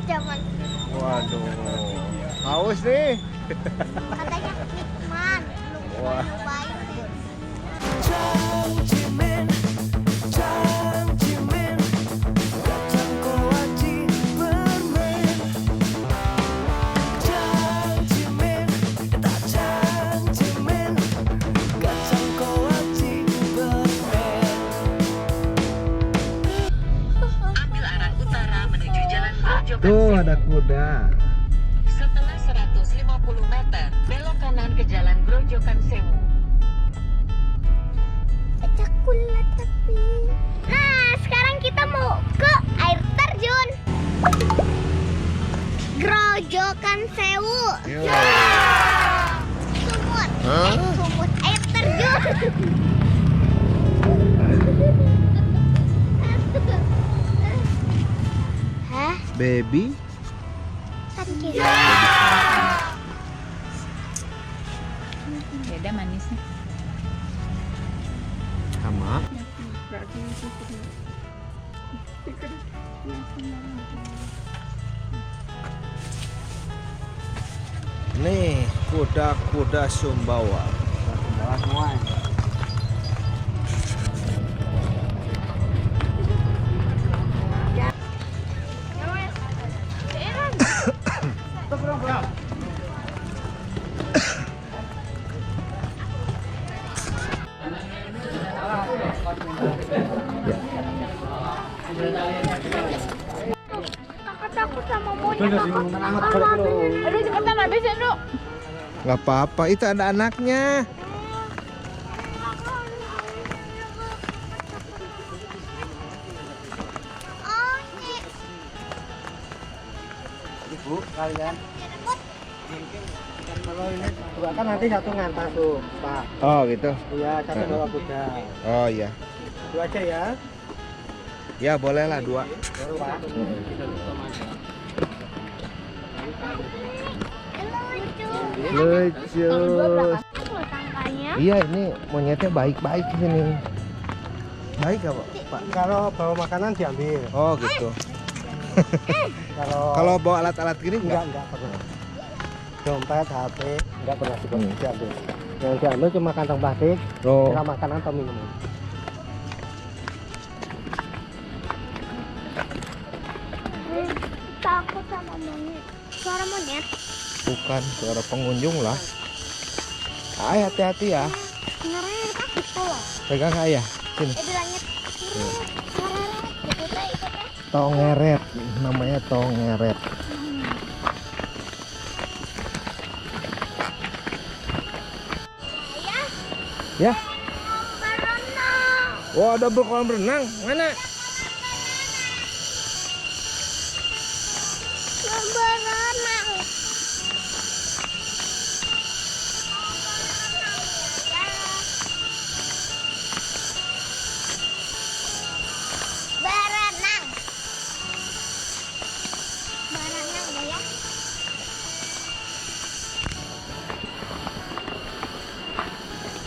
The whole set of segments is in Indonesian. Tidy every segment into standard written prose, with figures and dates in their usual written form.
Zaman. Waduh, haus nih. Katanya Hikman. Wah. Lupain deh. Ambil arah utara menuju Jalan Grojogan Tuh Sewu. ada kuda. Setelah 150 meter, belok kanan ke Jalan Grojogan Sewu. Cakulat tapi. Nah, sekarang kita mau ke air terjun. Grojogan Sewu. Sumur. Sumur air terjun. Hah? Baby. Kan kira. Beda manisnya. Sama. Nih kuda-kuda Sumbawa. Bawa semua. Kakak takut sama monyet. Aduh cepetan habisin lu. Gak apa-apa, itu ada anaknya. Ibu kalian. Kalau ini dua kan nanti satu ngantar tuh, Pak. Oh gitu. Iya, satu bawa kuda. Oh iya. Dua aja ya. Ya bolehlah 2. Baru, Pak. Lucu. Lucu. Sangkanya. Iya ini monyetnya baik-baik sini. Baik apa Pak? Kalau bawa makanan diambil. Oh gitu. Kalau bawa alat-alat gini enggak pernah. Dompet, HP enggak pernah Hmm. diambil. Yang diambil cuma kantong plastik, Oh. kira makanan atau minuman. Takut sama monyet. Suara monyet. Bukan suara pengunjung lah. Ay hati-hati ya. Ngeret takut tuh. Pegang ayah. Sini. Bilangnya ngeret. Ikut. Tongeret. Namanya tongeret. Ya. Berenang. Wah ada kolam renang. Mana? Berenang. Berenang. Berenang ya.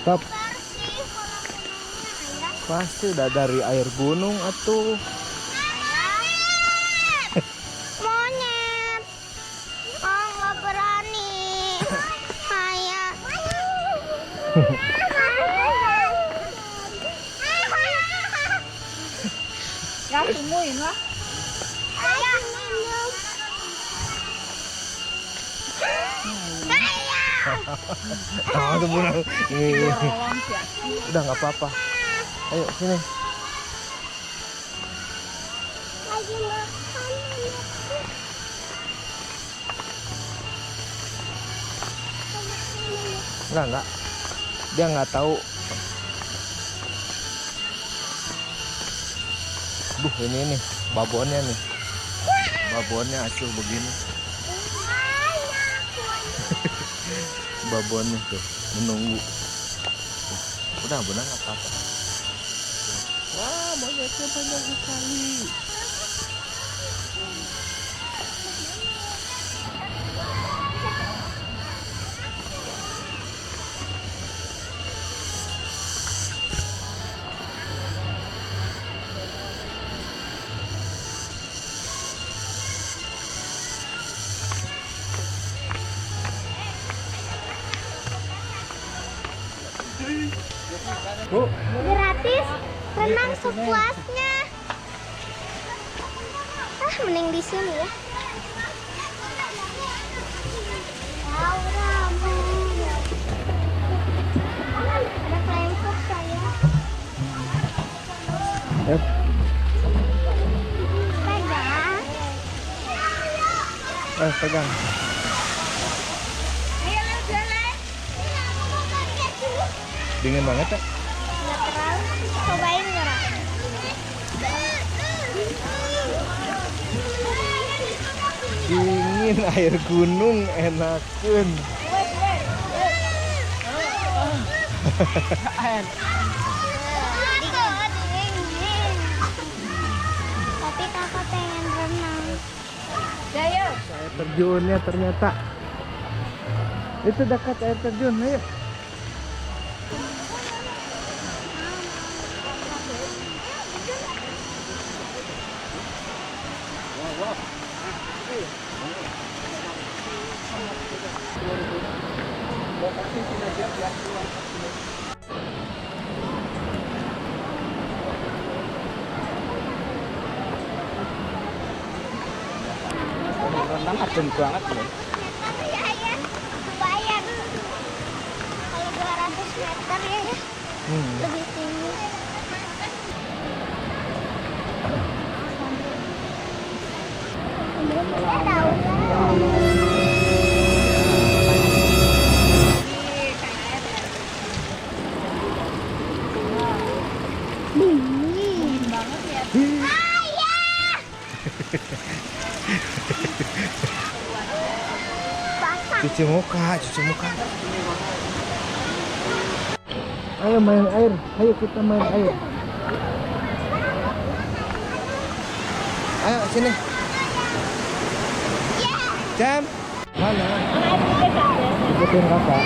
Stop. Bersih kolam renangnya ya. Pasti udah dari air gunung atuh. Monyet. Oh, nggak berani. Ayah. Ya tungguin lah. Ayah minum. Ah, tuh bunang. Ini. Tolong sih. Udah nggak apa-apa. Ayo sini. Lagi makan. Enggak. Dia nggak tahu. Duh ini nih babonnya nih. Babonnya acuh begini. Babonnya tuh menunggu. Udah nggak apa-apa. Wah monyetnya banyak sekali. Bu. Gratis, renang sepuasnya. Mending di sini ya. Ada flying fox saya. Yep. Pegang. Pegang. Ayo jalan. Dingin banget ya? Nggak terlalu. Cobain nggak? Dingin, air gunung enakeun. Dingin. Tapi kakak pengen renang. Ayo. Air terjunnya ternyata. Itu dekat air terjun, ayo. Renang adem banget loh. Ya, bayar. Kalau 200 meter ya, lebih tinggi. Saya tahu. Dingin banget ya. Basah. Cuci muka. Ayo main air, ayo kita main air. Ayo sini. Jam. Mana? Ikutin kakak.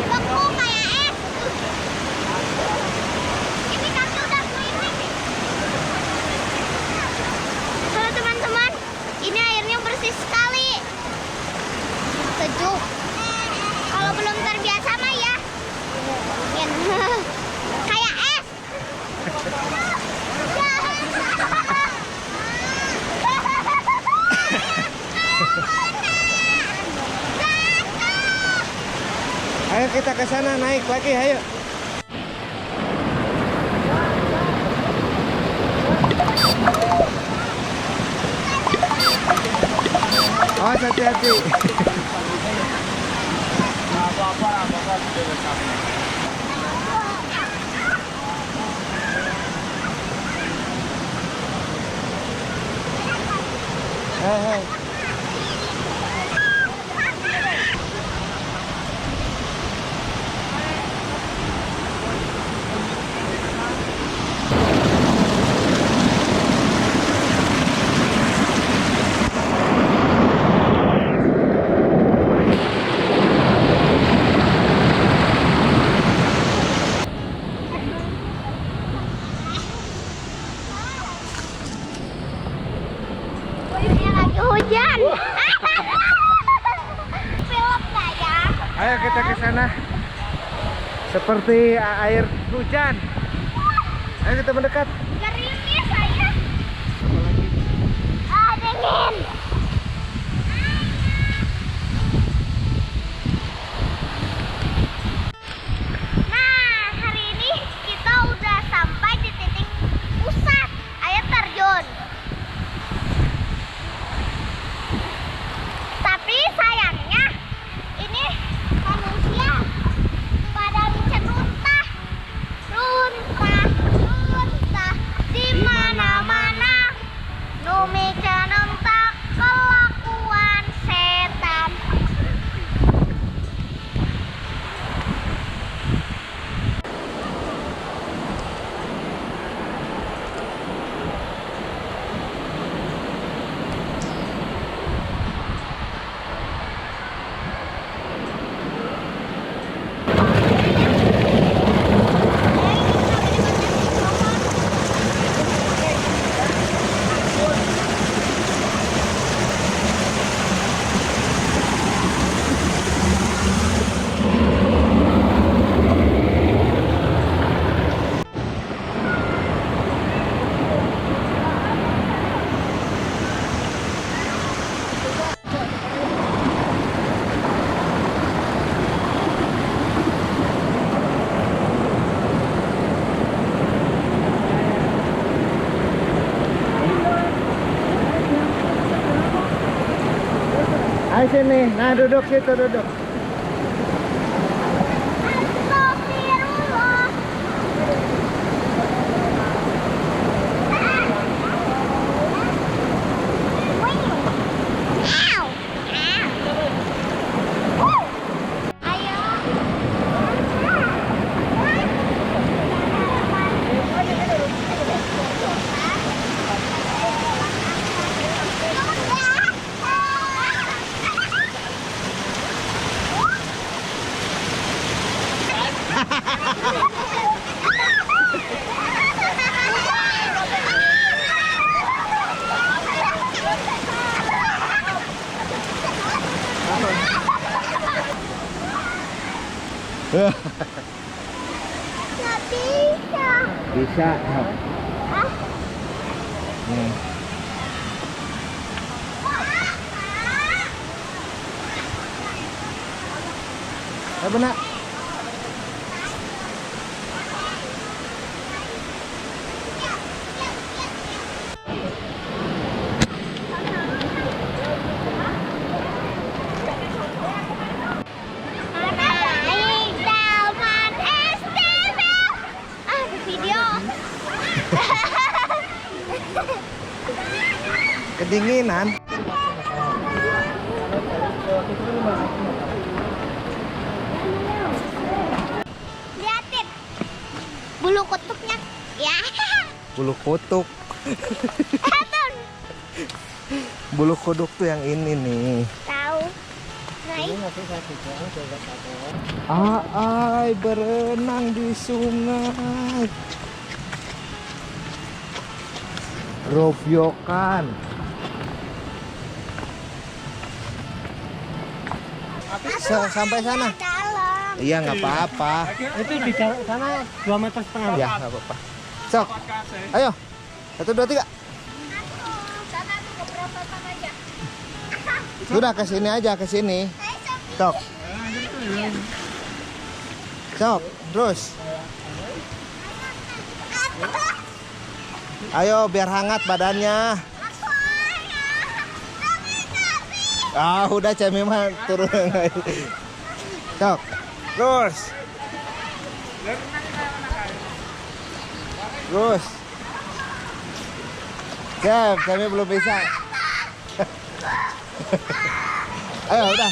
Beku kayak es. Ini kaki udah kering. Halo teman-teman, ini airnya bersih sekali. Sejuk. Kalau belum terbiasa mah ya. Mungkin kayak es. Ayo kita ke sana naik lagi, ayo. Awas hati-hati. Hei. Ini lagi hujan. Film nggak ya? Ayo kita ke sana. Seperti air hujan. Ayo kita mendekat. Gerimis saya. Dingin. Nah, hari ini kita udah sampai di titik pusat air terjun. Tapi sayangnya ini manusia pada runtah di mana-mana. Numi canentak sini. Nah, duduk situ, duduk. Astagfirullah. Ow. Ayo. Nggak bisa. Bisa. Ah. Nih. Apa nak? Naik zaman SD. Ah, di video. Kedinginan. Liatin bulu kutubnya. Ya. Bulu kutuk. Aduh. Bulu kuduk tuh yang ini nih. Tahu. Naik. Ai berenang di sungai. Rovyokan. Sampai sana. Dalam. Iya nggak apa-apa. Itu di sana 2,5 meter. Ya nggak apa-apa. Sok. Ayo. 1, 2, 3. Sana tuh beberapa sama aja. Sudah ke sini aja, ke sini. Sok. Sok, terus. Ayo biar hangat badannya. Ah, udah Cemi mah turun. Sok. Terus. Terus. Cemi belum bisa. Ayo udah.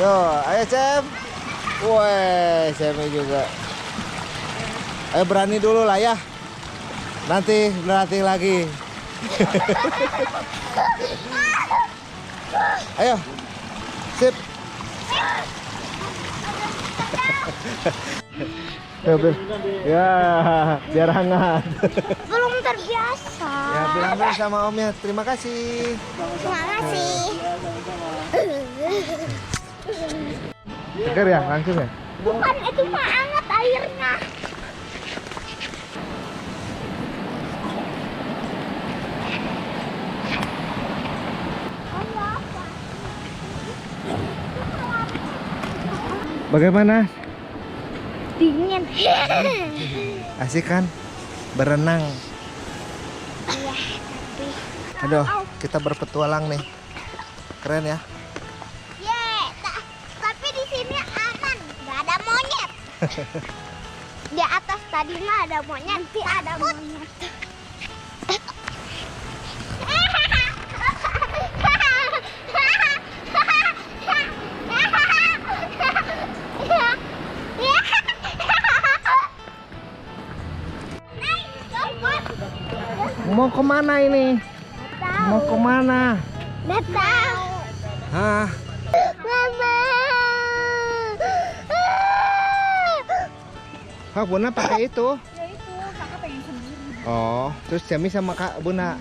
Yo, ayo Cem. Woi, Cemi juga. Ayo berani dulu lah ya. Nanti berlatih lagi. Ayo. Sip. Ya, biar hangat. Belum terbiasa. Ya, bilang dulu sama Omnya. Terima kasih. Terima kasih. Seger ya, langsung ya. Bukan, itu mah hangat airnya. Bagaimana? Dingin. Asik kan? Berenang. Iya, tapi Aduh, kita berpetualang nih. Keren ya. Tapi di sini aman, nggak ada monyet. Di atas tadi mah ada monyet, nanti ada monyet. Mau kemana ini? Mau kemana? Nggak tahu. Hah? Mama. Kak Buna pakai itu? Ya itu, kakak pengen sendiri. Oh, terus Cemi sama Kak Buna.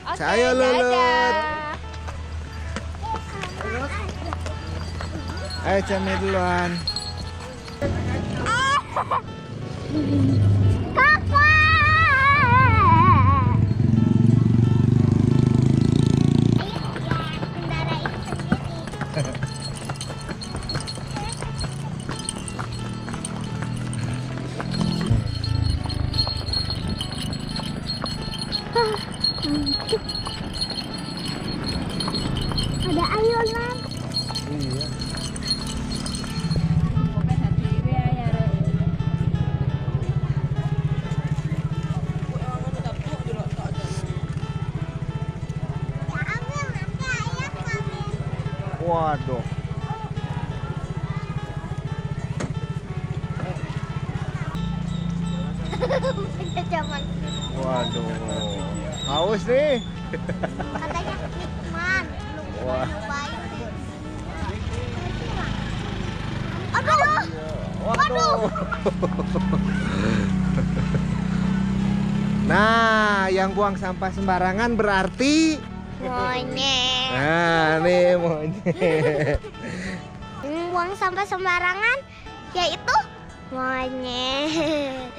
Oke, Ayo Lulut. dadah. Ayo Cemi duluan. Waduh. Zaman Waduh. Haus nih. katanya nikmat. Belum Wah. nyobain deh. Aduh. Waduh. Nah, yang buang sampah sembarangan berarti Monyet. nah, nih monyet. Buang sampah sembarangan yaitu monyet.